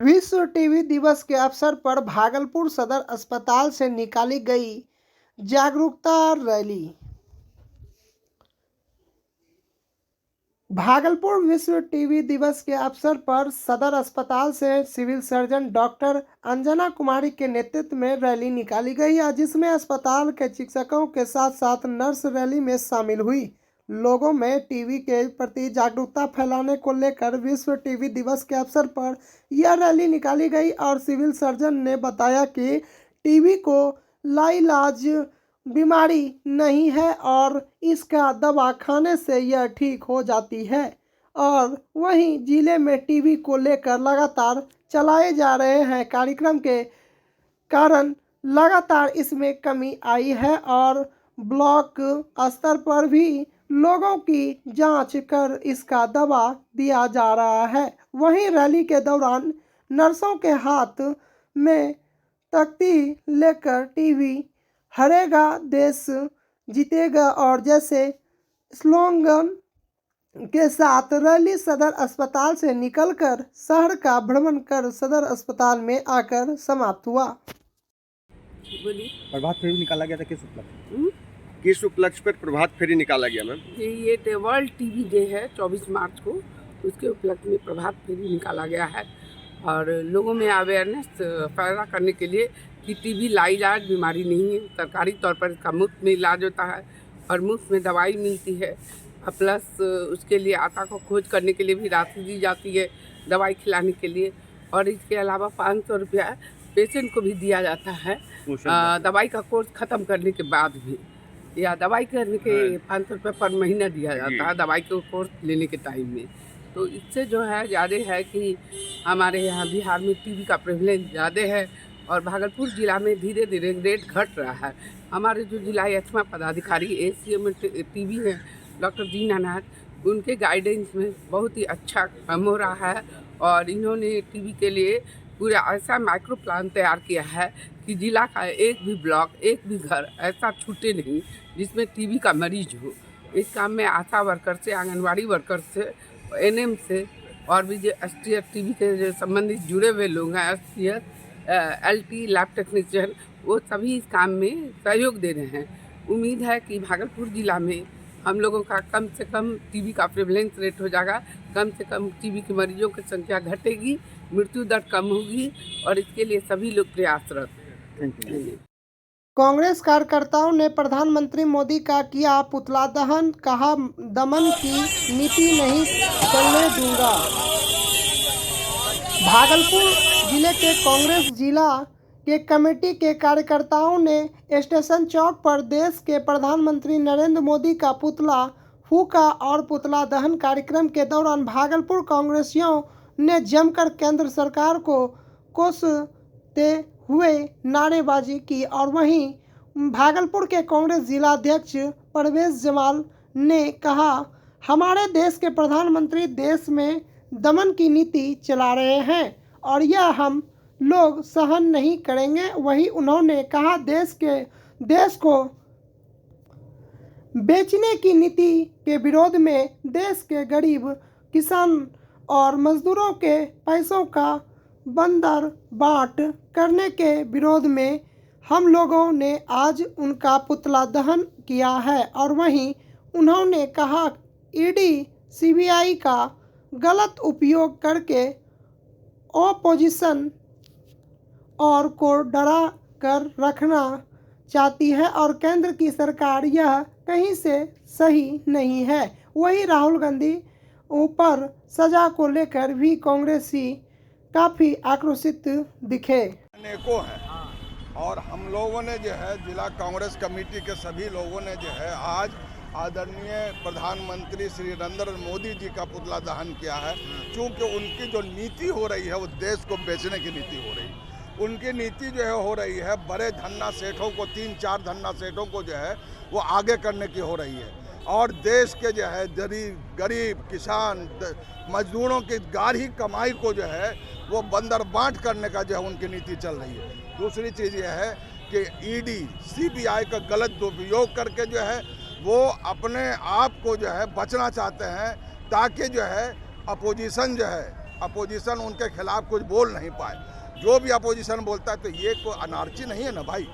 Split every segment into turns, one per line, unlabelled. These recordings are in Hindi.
विश्व टीबी दिवस के अवसर पर भागलपुर सदर अस्पताल से निकाली गई जागरूकता रैली। भागलपुर विश्व टीबी दिवस के अवसर पर सदर अस्पताल से सिविल सर्जन डॉक्टर अंजना कुमारी के नेतृत्व में रैली निकाली गई है, जिसमें अस्पताल के चिकित्सकों के साथ साथ नर्स रैली में शामिल हुई। लोगों में टीबी के प्रति जागरूकता फैलाने को लेकर विश्व टीबी दिवस के अवसर पर यह रैली निकाली गई और सिविल सर्जन ने बताया कि टीबी को लाइलाज बीमारी नहीं है और इसका दवा खाने से यह ठीक हो जाती है। और वहीं जिले में टीबी को लेकर लगातार चलाए जा रहे हैं कार्यक्रम के कारण लगातार इसमें कमी आई है और ब्लॉक स्तर पर भी लोगों की जांच कर इसका दवा दिया जा रहा है। वहीं रैली के दौरान नर्सों के हाथ में तख्ती लेकर टीबी हरेगा देश जीतेगा और जैसे स्लोगन के साथ रैली सदर अस्पताल से निकलकर शहर का भ्रमण कर सदर अस्पताल में आकर समाप्त हुआ।
प्रभात फेरी निकाला गया था किस उपलक्ष्य पर प्रभात फेरी निकाला गया मैम?
ये वर्ल्ड टीबी डे है 24 मार्च को, उसके उपलक्ष्य में प्रभात फेरी निकाला गया है और लोगों में अवेयरनेस पैदा करने के लिए कि टीबी लाइलाज बीमारी नहीं है। सरकारी तौर पर इसका मुफ्त में इलाज होता है और मुफ्त में दवाई मिलती है, प्लस उसके लिए आशा को खोज करने के लिए भी राशि दी जाती है दवाई खिलाने के लिए। और इसके अलावा 500 रुपया पेशेंट को भी दिया जाता है दवाई का कोर्स ख़त्म करने के बाद भी, या दवाई करने के 500 रुपये पर महीना दिया जाता है दवाई के कोर्स लेने के टाइम में। तो इससे जो है ज़्यादा है कि हमारे यहाँ बिहार में टीबी का प्रेवलेंस ज़्यादा है और भागलपुर ज़िला में धीरे धीरे रेट घट रहा है। हमारे जो जिला एचमा पदाधिकारी ACM में टीबी है डॉक्टर दीनानाथ, उनके गाइडेंस में बहुत ही अच्छा काम हो रहा है और इन्होंने टीबी के लिए पूरा ऐसा माइक्रो प्लान तैयार किया है कि जिला का एक भी ब्लॉक, एक भी घर ऐसा छूटे नहीं जिसमें टीबी का मरीज हो। इस काम में आशा वर्कर से, आंगनवाड़ी वर्कर से, NM से और भी जो STF टीबी के जो संबंधित जुड़े हुए लोग हैं, STF, LT, लैब टेक्नीशियन, वो सभी इस काम में सहयोग दे रहे हैं। उम्मीद है कि भागलपुर ज़िला में हम लोगों का कम से कम टीबी का प्रेवलेंस रेट हो जाएगा, कम से कम टीबी के मरीजों की संख्या घटेगी, मृत्यु दर कम होगी और इसके लिए सभी लोग प्रयासरत हैं।
कांग्रेस कार्यकर्ताओं ने प्रधानमंत्री मोदी का किया पुतला दहन, कहा दमन की नीति नहीं चलने दूंगा। भागलपुर जिले के कांग्रेस जिला के कमेटी के कार्यकर्ताओं ने स्टेशन चौक पर देश के प्रधानमंत्री नरेंद्र मोदी का पुतला फूंका और पुतला दहन कार्यक्रम के दौरान भागलपुर कांग्रेसियों ने जमकर केंद्र सरकार को कोसते हुए नारेबाजी की और वहीं भागलपुर के कांग्रेस जिला अध्यक्ष परवेज जमाल ने कहा, हमारे देश के प्रधानमंत्री देश में दमन की नीति चला रहे हैं और यह हम लोग सहन नहीं करेंगे। वहीं उन्होंने कहा, देश को बेचने की नीति के विरोध में देश के गरीब किसान और मजदूरों के पैसों का बंदर बाट करने के विरोध में हम लोगों ने आज उनका पुतला दहन किया है। और वहीं उन्होंने कहा, ED CBI का गलत उपयोग करके ओपोजिशन और को डरा कर रखना चाहती है और केंद्र की सरकार यह कहीं से सही नहीं है। वहीं राहुल गांधी ऊपर सजा को लेकर भी कांग्रेसी काफ़ी आक्रोशित दिखे।
अनेकों हैं और हम लोगों ने जो है जिला कांग्रेस कमेटी के सभी लोगों ने जो है आज आदरणीय प्रधानमंत्री श्री नरेंद्र मोदी जी का पुतला दहन किया है। क्योंकि उनकी जो नीति हो रही है वो देश को बेचने की नीति हो रही है। उनकी नीति जो है हो रही है बड़े धन्ना सेठों को, 3-4 धन्ना सेठों को जो है वो आगे करने की हो रही है और देश के जो है गरीब किसान मजदूरों की गाढ़ी कमाई को जो है वो बंदर बांट करने का जो है उनकी नीति चल रही है। दूसरी चीज़ ये है कि ED CBI का गलत दुरुपयोग करके जो है वो अपने आप को जो है बचना चाहते हैं ताकि जो है अपोजिशन जो है अपोजिशन उनके खिलाफ कुछ बोल नहीं पाए। जो भी अपोजिशन बोलता है तो ये कोई अनार्ची नहीं है ना भाई,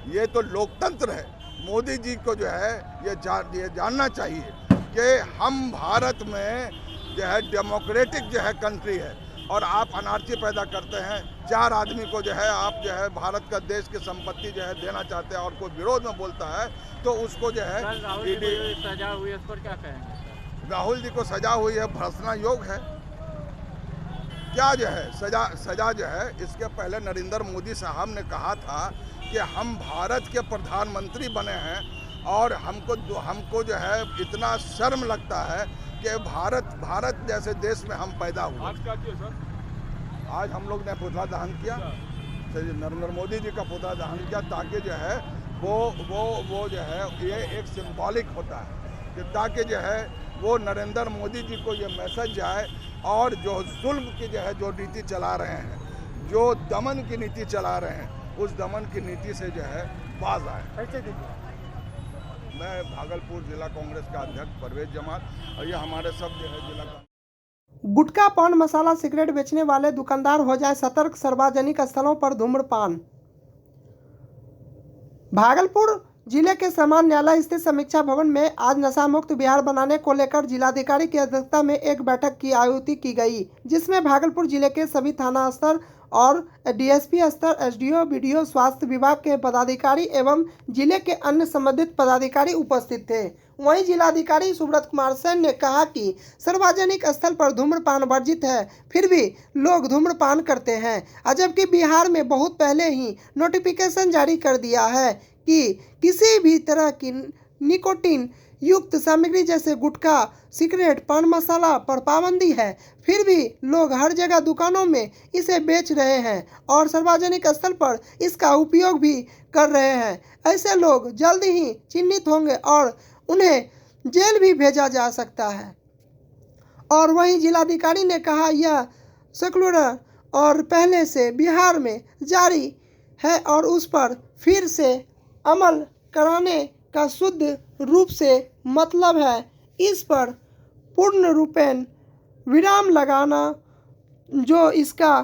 ये तो लोकतंत्र है। मोदी जी को जो है ये जानना चाहिए कि हम भारत में जो है डेमोक्रेटिक जो है कंट्री है, और आप अनार्ची पैदा करते हैं। 4 आदमी को जो है आप जो है भारत का देश की संपत्ति जो है देना चाहते हैं, और कोई विरोध में बोलता है तो उसको जो है
सजा हुई है, उस पर क्या कहेंगे?
राहुल जी को सजा हुई है, भर्त्सना योग है क्या जो है सजा जो है। इसके पहले नरेंद्र मोदी साहब ने कहा था कि हम भारत के प्रधानमंत्री बने हैं, और हमको जो है इतना शर्म लगता है कि भारत जैसे देश में हम पैदा हुए।
आज क्या किया सर?
आज हम लोग ने पुतला दहन किया, नरेंद्र मोदी जी का पुतला दहन किया, ताकि जो है वो जो है ये एक सिंबॉलिक होता है कि ताकि जो है वो नरेंद्र मोदी जी को ये मैसेज जाए, और जो जुल्म की जो है जो नीति चला रहे हैं, जो दमन की नीति चला रहे हैं, उस दमन की नीति से जो है बाज आए। मैं भागलपुर जिला कांग्रेस का अध्यक्ष परवेज जमात, और ये हमारे सब जो है जिला
गुटखा, पान मसाला, सिगरेट बेचने वाले दुकानदार हो जाए सतर्क, सार्वजनिक स्थलों पर धूम्रपान। भागलपुर जिले के समान न्यायालय स्थित समीक्षा भवन में आज नशा मुक्त बिहार बनाने को लेकर जिलाधिकारी की अध्यक्षता में एक बैठक की आयोजित की गई, जिसमें भागलपुर जिले के सभी थाना स्तर और डीएसपी स्तर, एसडीओ, बीडीओ, स्वास्थ्य विभाग के पदाधिकारी एवं जिले के अन्य संबंधित पदाधिकारी उपस्थित थे। वहीं जिलाधिकारी सुब्रत कुमार सेन ने कहा कि सार्वजनिक स्थल पर धूम्रपान वर्जित है, फिर भी लोग धूम्रपान करते हैं। जबकि बिहार में बहुत पहले ही नोटिफिकेशन जारी कर दिया है कि किसी भी तरह की निकोटीन युक्त सामग्री जैसे गुटखा, सिगरेट, पान मसाला पर पाबंदी है, फिर भी लोग हर जगह दुकानों में इसे बेच रहे हैं और सार्वजनिक स्थल पर इसका उपयोग भी कर रहे हैं। ऐसे लोग जल्द ही चिन्हित होंगे और उन्हें जेल भी भेजा जा सकता है। और वहीं जिलाधिकारी ने कहा यह सर्कुलर और पहले से बिहार में जारी है और उस पर फिर से अमल कराने का शुद्ध रूप से मतलब है इस पर पूर्ण रूपेण विराम लगाना। जो इसका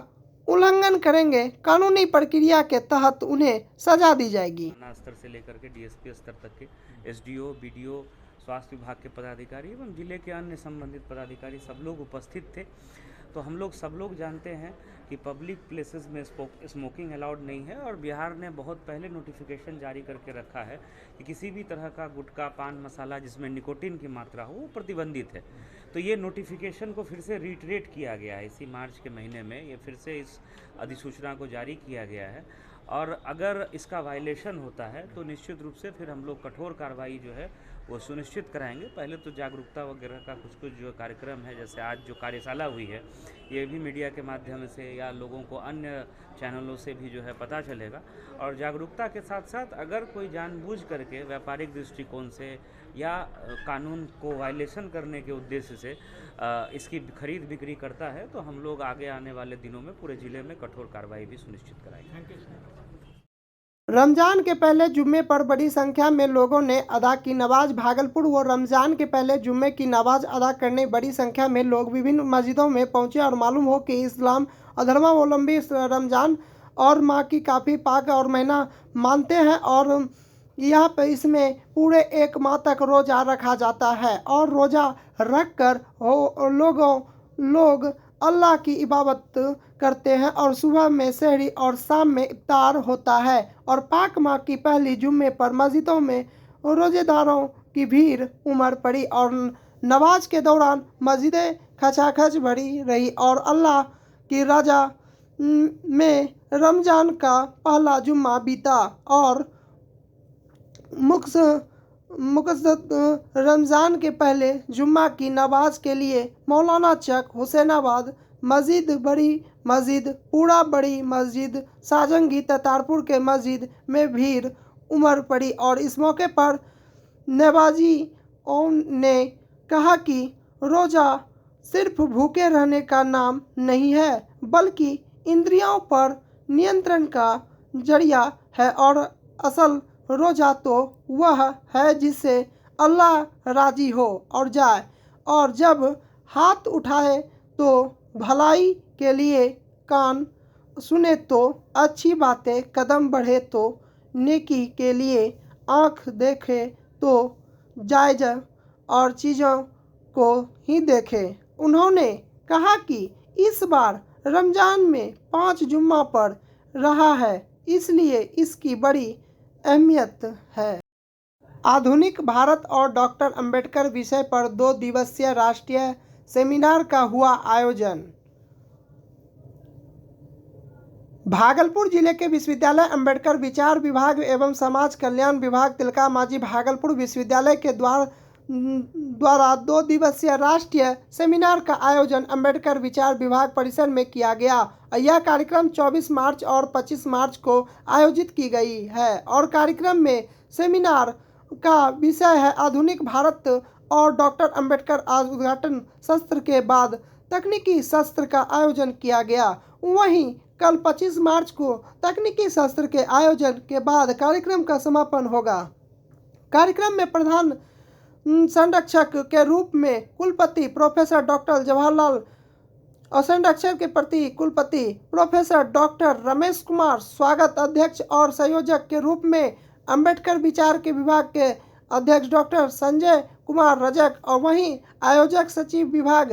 उल्लंघन करेंगे कानूनी प्रक्रिया के तहत उन्हें सजा दी जाएगी।
थाना स्तर से लेकर के डीएसपी स्तर तक के एसडीओ, बीडीओ, स्वास्थ्य विभाग के पदाधिकारी एवं जिले के अन्य संबंधित पदाधिकारी सब लोग उपस्थित थे। तो हम लोग सब लोग जानते हैं कि पब्लिक प्लेसेस में स्मोकिंग अलाउड नहीं है, और बिहार ने बहुत पहले नोटिफिकेशन जारी करके रखा है कि किसी भी तरह का गुटखा, पान मसाला जिसमें निकोटीन की मात्रा हो वो प्रतिबंधित है। तो ये नोटिफिकेशन को फिर से रीट्रेट किया गया है इसी मार्च के महीने में, ये फिर से इस अधिसूचना को जारी किया गया है, और अगर इसका वायलेशन होता है तो निश्चित रूप से फिर हम लोग कठोर कार्रवाई जो है वो सुनिश्चित कराएंगे। पहले तो जागरूकता वगैरह का कुछ जो कार्यक्रम है, जैसे आज जो कार्यशाला हुई है, ये भी मीडिया के माध्यम से या लोगों को अन्य चैनलों से भी जो है पता चलेगा। और जागरूकता के साथ साथ अगर कोई जानबूझ करके व्यापारिक दृष्टिकोण से या कानून को वायलेशन करने के उद्देश्य से इसकी खरीद बिक्री करता है, तो हम लोग आगे आने वाले दिनों में पूरे ज़िले में कठोर कार्रवाई भी सुनिश्चित कराएंगे।
रमजान के पहले जुम्मे पर बड़ी संख्या में लोगों ने अदा की नमाज। भागलपुर व रमजान के पहले जुम्मे की नमाज अदा करने बड़ी संख्या में लोग विभिन्न मस्जिदों में पहुंचे और मालूम हो कि इस्लाम धर्मावलंबी रमजान और माह की काफ़ी पाक और महीना मानते हैं, और यहाँ पर इसमें पूरे 1 माह तक रोज़ा रखा जाता है और रोज़ा रख कर लोग अल्लाह की इबादत करते हैं और सुबह में सहरी और शाम में इफ्तार होता है। और पाक माह की पहली जुम्मे पर मस्जिदों में रोज़ेदारों की भीड़ उमड़ पड़ी और नमाज के दौरान मस्जिदें खचाखच भरी रही और अल्लाह की रज़ा में रमज़ान का पहला जुम्मा बीता। और मुक़द्दस रमज़ान के पहले जुम्मा की नमाज के लिए मौलाना चक, हुसैनाबाद मस्जिद, बड़ी मस्जिद, पूरा बड़ी मस्जिद, साजंगी, ततारपुर के मस्जिद में भीड़ उमड़ पड़ी। और इस मौके पर नवाजियों ने कहा कि रोज़ा सिर्फ भूखे रहने का नाम नहीं है, बल्कि इंद्रियों पर नियंत्रण का जरिया है, और असल रोज़ा तो वह है जिससे अल्लाह राज़ी हो और जाए, और जब हाथ उठाए तो भलाई के लिए कान सुने तो अच्छी बातें, कदम बढ़े तो नेकी के लिए आँख देखे तो जायज़ और चीज़ों को ही देखे। उन्होंने कहा कि इस बार रमज़ान में 5 जुम्मा पड़ रहा है, इसलिए इसकी बड़ी अहमियत है। आधुनिक भारत और डॉक्टर अंबेडकर विषय पर 2 दिवसीय राष्ट्रीय सेमिनार का हुआ आयोजन। भागलपुर जिले के विश्वविद्यालय अंबेडकर विचार विभाग एवं समाज कल्याण विभाग तिलका मांझी भागलपुर विश्वविद्यालय के द्वारा 2 दिवसीय राष्ट्रीय सेमिनार का आयोजन अंबेडकर विचार विभाग परिसर में किया गया। यह कार्यक्रम 24 मार्च और 25 मार्च को आयोजित की गई है और कार्यक्रम में सेमिनार का विषय है आधुनिक भारत और डॉक्टर अंबेडकर। आज उद्घाटन सत्र के बाद तकनीकी सत्र का आयोजन किया गया। वहीं कल 25 मार्च को तकनीकी सत्र के आयोजन के बाद कार्यक्रम का समापन होगा। कार्यक्रम में प्रधान संरक्षक के रूप में कुलपति प्रोफेसर डॉक्टर जवाहरलाल और संरक्षक के प्रति कुलपति प्रोफेसर डॉक्टर रमेश कुमार, स्वागत अध्यक्ष और संयोजक के रूप में अंबेडकर विचार के विभाग के अध्यक्ष डॉक्टर संजय कुमार रजक और वहीं आयोजक सचिव विभाग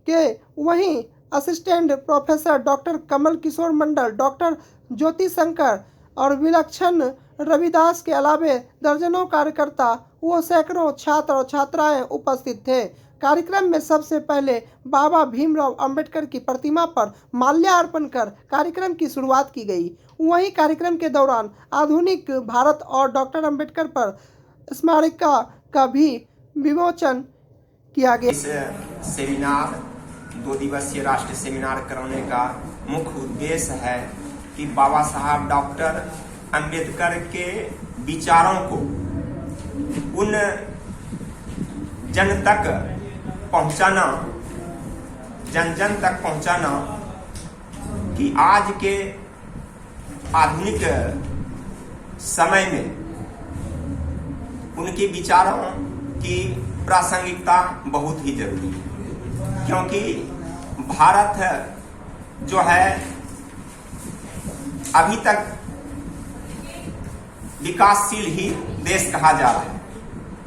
के वहीं assistant professor doctor Kamal Kishore मंडल, डॉक्टर ज्योति शंकर और विलक्षण रविदास के अलावे दर्जनों कार्यकर्ता व सैकड़ों छात्र और छात्राएं उपस्थित थे। कार्यक्रम में सबसे पहले बाबा भीमराव अंबेडकर की प्रतिमा पर माल्यार्पण कर कार्यक्रम की शुरुआत की गई। वहीं कार्यक्रम के दौरान आधुनिक भारत और डॉक्टर अंबेडकर पर स्मारिका का भी विमोचन किया गया।
इस सेमिनार 2 दिवसीय राष्ट्रीय सेमिनार कराने का मुख्य उद्देश्य है कि बाबा साहब डॉक्टर अंबेडकर के विचारों को उन जन तक पहुंचाना, जन जन तक पहुंचाना कि आज के आधुनिक समय में उनके विचारों की प्रासंगिकता बहुत ही जरूरी है, क्योंकि भारत जो है अभी तक विकासशील ही देश कहा जा रहा है।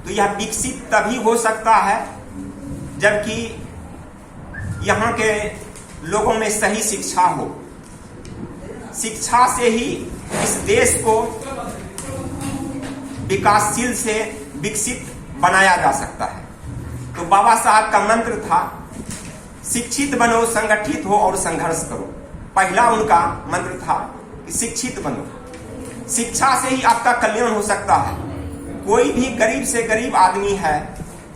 तो यह विकसित तभी हो सकता है जबकि यहाँ के लोगों में सही शिक्षा हो। शिक्षा से ही इस देश को विकासशील से विकसित बनाया जा सकता है। तो बाबा साहब का मंत्र था, शिक्षित बनो, संगठित हो और संघर्ष करो। पहला उनका मंत्र था कि शिक्षित बनो। शिक्षा से ही आपका कल्याण हो सकता है। कोई भी गरीब से गरीब आदमी है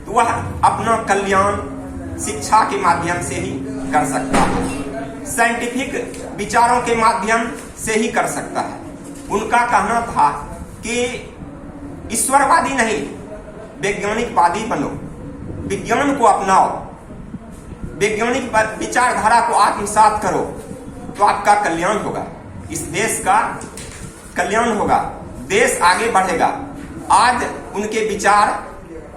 तो वह अपना कल्याण शिक्षा के माध्यम से ही कर सकता है, साइंटिफिक विचारों के माध्यम से ही कर सकता है। उनका कहना था कि ईश्वरवादी नहीं, वैज्ञानिकवादी बनो, विज्ञान को अपनाओ, वैज्ञानिक विचारधारा को आत्मसात करो तो आपका कल्याण होगा, इस देश का कल्याण होगा, देश आगे बढ़ेगा। आज उनके विचार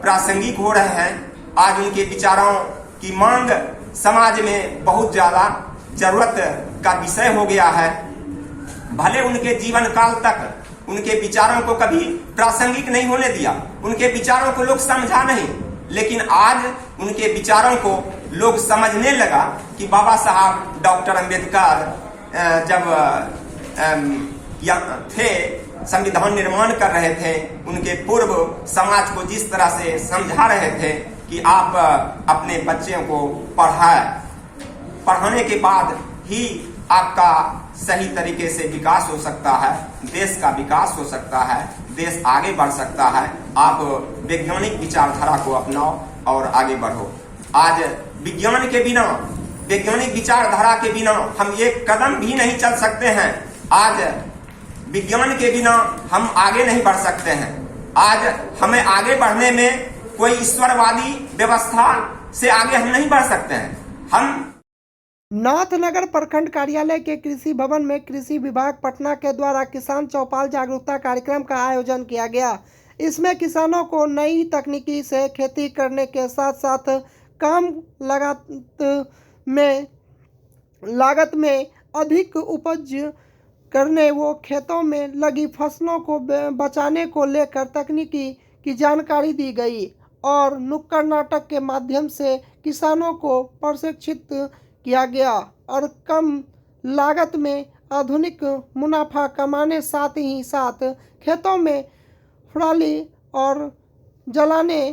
प्रासंगिक हो रहे हैं। आज उनके विचारों की मांग समाज में बहुत ज्यादा जरूरत का विषय हो गया है। भले उनके जीवन काल तक उनके विचारों को कभी प्रासंगिक नहीं होने दिया, उनके विचारों को लोग समझा नहीं, लेकिन आज उनके विचारों को लोग समझने लगा कि बाबा साहब डॉक्टर अंबेडकर जब थे, संविधान निर्माण कर रहे थे, उनके पूर्व समाज को जिस तरह से समझा रहे थे कि आप अपने बच्चों को पढ़ाने के बाद ही आपका सही तरीके से विकास हो सकता है, देश का विकास हो सकता है, देश आगे बढ़ सकता है। आप वैज्ञानिक विचारधारा को अपनाओ और आगे बढ़ो। आज विज्ञान के बिना, वैज्ञानिक विचारधारा के बिना हम एक कदम भी नहीं चल सकते हैं। आज विज्ञान के बिना हम आगे नहीं बढ़ सकते हैं। आज हमें आगे बढ़ने में कोई ईश्वरवादी व्यवस्था से आगे हम नहीं बढ़ सकते हैं। हम
नाथनगर प्रखंड कार्यालय के कृषि भवन में कृषि विभाग पटना के द्वारा किसान चौपाल जागरूकता कार्यक्रम का आयोजन किया गया। इसमें किसानों को नई तकनीकी से खेती करने के साथ साथ कम लागत में लागत में अधिक उपज करने व खेतों में लगी फसलों को बचाने को लेकर तकनीकी की जानकारी दी गई और नुक्कड़ नाटक के माध्यम से किसानों को प्रशिक्षित किया गया और कम लागत में आधुनिक मुनाफा कमाने साथ ही साथ खेतों में पराली और जलाने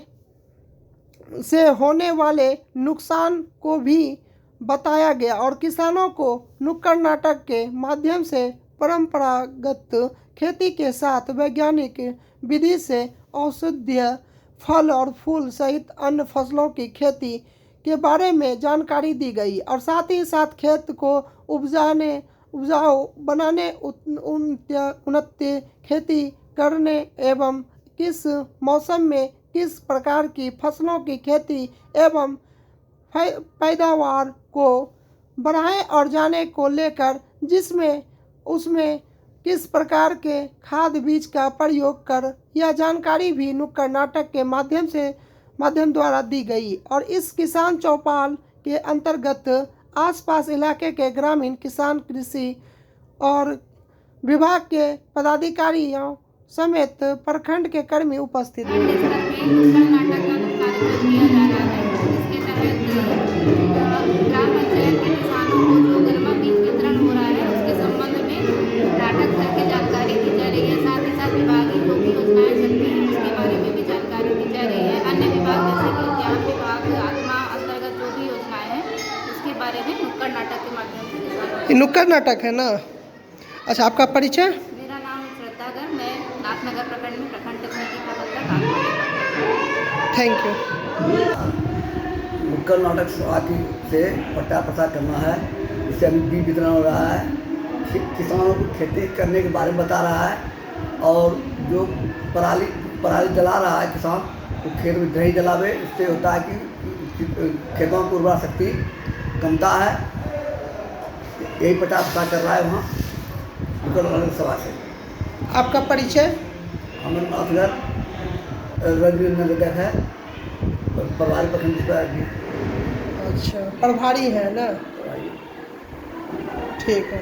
से होने वाले नुकसान को भी बताया गया और किसानों को नुक्कड़ नाटक के माध्यम से परंपरागत खेती के साथ वैज्ञानिक विधि से औषधीय फल और फूल सहित अन्य फसलों की खेती के बारे में जानकारी दी गई और साथ ही साथ खेत को उपजाऊ बनाने उन्नत खेती करने एवं किस मौसम में किस प्रकार की फसलों की खेती एवं पैदावार को बढ़ाएं और जाने को लेकर जिसमें उसमें किस प्रकार के खाद बीज का प्रयोग कर यह जानकारी भी नुक्कड़ नाटक के माध्यम द्वारा दी गई और इस किसान चौपाल के अंतर्गत आसपास इलाके के ग्रामीण किसान कृषि और विभाग के पदाधिकारियों समेत प्रखंड के कर्मी उपस्थित हुए।
ग्राम पंचायत के किसानों को जो गर्मा बीज वितरण हो रहा है उसके संबंध में नाटक करके जानकारी दी जा रही है। साथ ही साथ विभागीय जो भी योजनाएं चलती हैं उसके बारे में भी जानकारी दी जा रही है। अन्य विभाग जैसे कि उद्यान विभाग आत्मा अंतर्गत जो भी योजनाएं हैं उसके बारे में नुक्कड़ नाटक के माध्यम से।
ये नुक्कड़ नाटक है ना? अच्छा, आपका परिचय?
मेरा नाम श्रद्धा गर्ग, मैं नाथनगर प्रखंड में प्रखंड तकनीकी प्रबंधक आत्मा।
Thank you.
नुक्कड़ नाटक से प्रचार प्रसार करना है। इससे अभी बीज वितरण हो रहा है, किसानों को खेती करने के बारे में बता रहा है और जो पराली जला रहा है किसान तो खेत में दही जलावे, इससे होता है कि खेतों की उर्वरा शक्ति कमता है। यही प्रचार प्रसार कर रहा है वहाँ नुक्कड़ नाटक सभा से।
आपका परिचय?
अमर नाथगर रंजन है, प्रभारी प्रखंड।
अच्छा, प्रभारी है ना? ठीक है।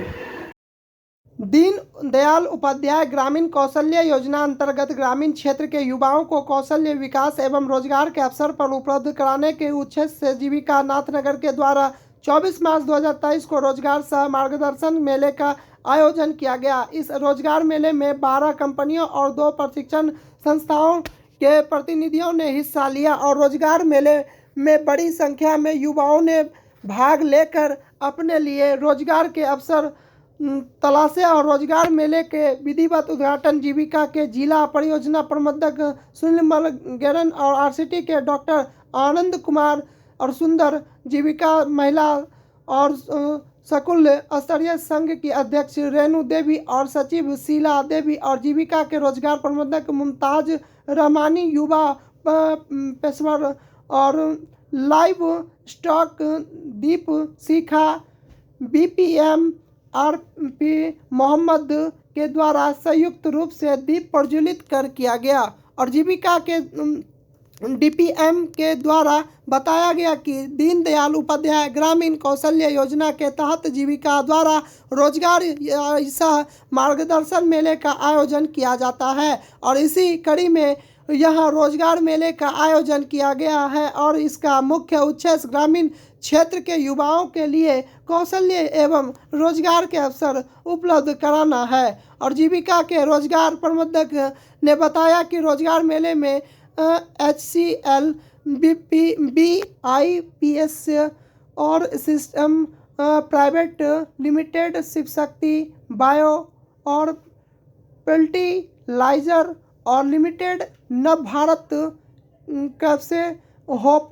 दीन दयाल उपाध्याय ग्रामीण कौशल्य योजना अंतर्गत ग्रामीण क्षेत्र के युवाओं को कौशल्य विकास एवं रोजगार के अवसर पर उपलब्ध कराने के उद्देश्य से जीविका नाथनगर के द्वारा 24 मार्च 2023 को रोजगार सह मार्गदर्शन मेले का आयोजन किया गया। इस रोजगार मेले में 12 कंपनियों और 2 प्रशिक्षण संस्थाओं के प्रतिनिधियों ने हिस्सा लिया और रोजगार मेले में बड़ी संख्या में युवाओं ने भाग लेकर अपने लिए रोजगार के अवसर तलाशे और रोजगार मेले के विधिवत उद्घाटन जीविका के जिला परियोजना प्रबंधक सुनील मलगेरन और आरसीटी के डॉक्टर आनंद कुमार और सुंदर जीविका महिला और सकुल स्तरीय संघ की अध्यक्ष रेणु देवी और सचिव शीला देवी और जीविका के रोजगार प्रबंधक मुमताज रहमानी, युवा पेशवर और लाइव स्टॉक दीप शिखा बीपीएम आरपी मोहम्मद के द्वारा संयुक्त रूप से दीप प्रज्वलित कर किया गया और जीविका के डीपीएम के द्वारा बताया गया कि दीनदयाल उपाध्याय ग्रामीण कौशल्य योजना के तहत जीविका द्वारा रोजगार सह मार्गदर्शन मेले का आयोजन किया जाता है और इसी कड़ी में यहाँ रोजगार मेले का आयोजन किया गया है और इसका मुख्य उद्देश्य ग्रामीण क्षेत्र के युवाओं के लिए कौशल्य एवं रोजगार के अवसर उपलब्ध कराना है और जीविका के रोजगार प्रबंधक ने बताया कि रोजगार मेले में HCL BIPS और system private limited, Shiv Shakti bio और फर्टिलाइजर और लिमिटेड, नव भारत कैसे होप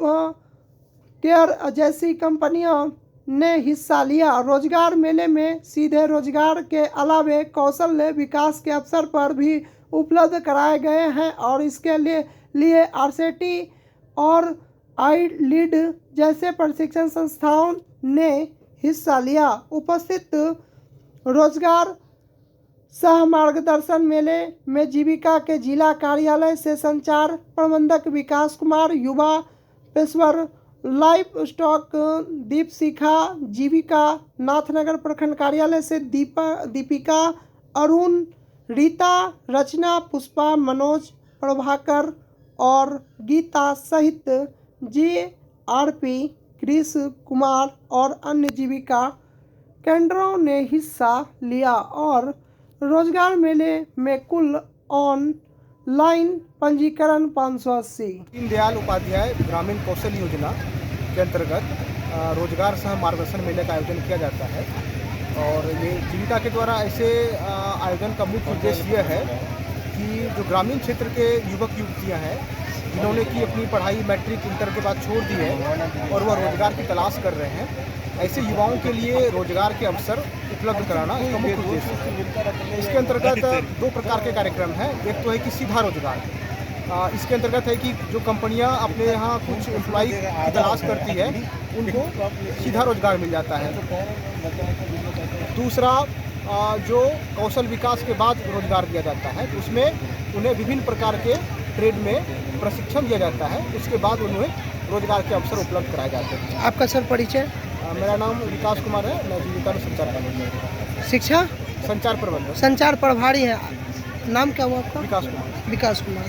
केयर जैसी कंपनियों ने हिस्सा लिया। रोजगार मेले में सीधे रोजगार के अलावे कौशल्य विकास के अवसर पर भी उपलब्ध कराए गए हैं और इसके लिए आरसीटी और आई-लीड जैसे प्रशिक्षण संस्थाओं ने हिस्सा लिया। उपस्थित रोजगार सह मार्गदर्शन मेले में जीविका के जिला कार्यालय से संचार प्रबंधक विकास कुमार, युवा पेशवर लाइव स्टॉक दीप शिखा जीविका नाथनगर प्रखंड कार्यालय से दीपिका अरुण रीता रचना पुष्पा मनोज प्रभाकर और गीता सहित JRP क्रिस कुमार और अन्य जीविका केंद्रों ने हिस्सा लिया और रोजगार मेले में कुल ऑनलाइन पंजीकरण 580।
दीनदयाल उपाध्याय ग्रामीण कौशल योजना के अंतर्गत रोजगार सह मार्गदर्शन मेले का आयोजन किया जाता है और ये जीविका के द्वारा ऐसे आयोजन का मुख्य उद्देश्य यह है कि जो ग्रामीण क्षेत्र के युवक युवतियां हैं जिन्होंने की अपनी पढ़ाई मैट्रिक इंटर के बाद छोड़ दी है और वह रोजगार की तलाश कर रहे हैं, ऐसे युवाओं के लिए रोजगार के अवसर उपलब्ध कराना इसका मुख्य उद्देश्य है। इसके अंतर्गत 2 प्रकार के कार्यक्रम हैं। एक तो है कि सीधा रोजगार, इसके अंतर्गत है कि जो कंपनियां अपने यहाँ कुछ एम्प्लॉय की तलाश करती है उनको सीधा रोजगार मिल जाता है। दूसरा जो कौशल विकास के बाद रोजगार दिया जाता है, उसमें उन्हें विभिन्न प्रकार के ट्रेड में प्रशिक्षण दिया जाता है, उसके बाद उन्हें रोजगार के अवसर उपलब्ध कराए जाते हैं।
आपका सर परिचय?
मेरा नाम विकास कुमार है, मैं जीविका में संचार प्रबंधक।
शिक्षा?
संचार प्रबंधक।
संचार प्रभारी है। नाम क्या हुआ आपका?
विकास कुमार।
विकास कुमार।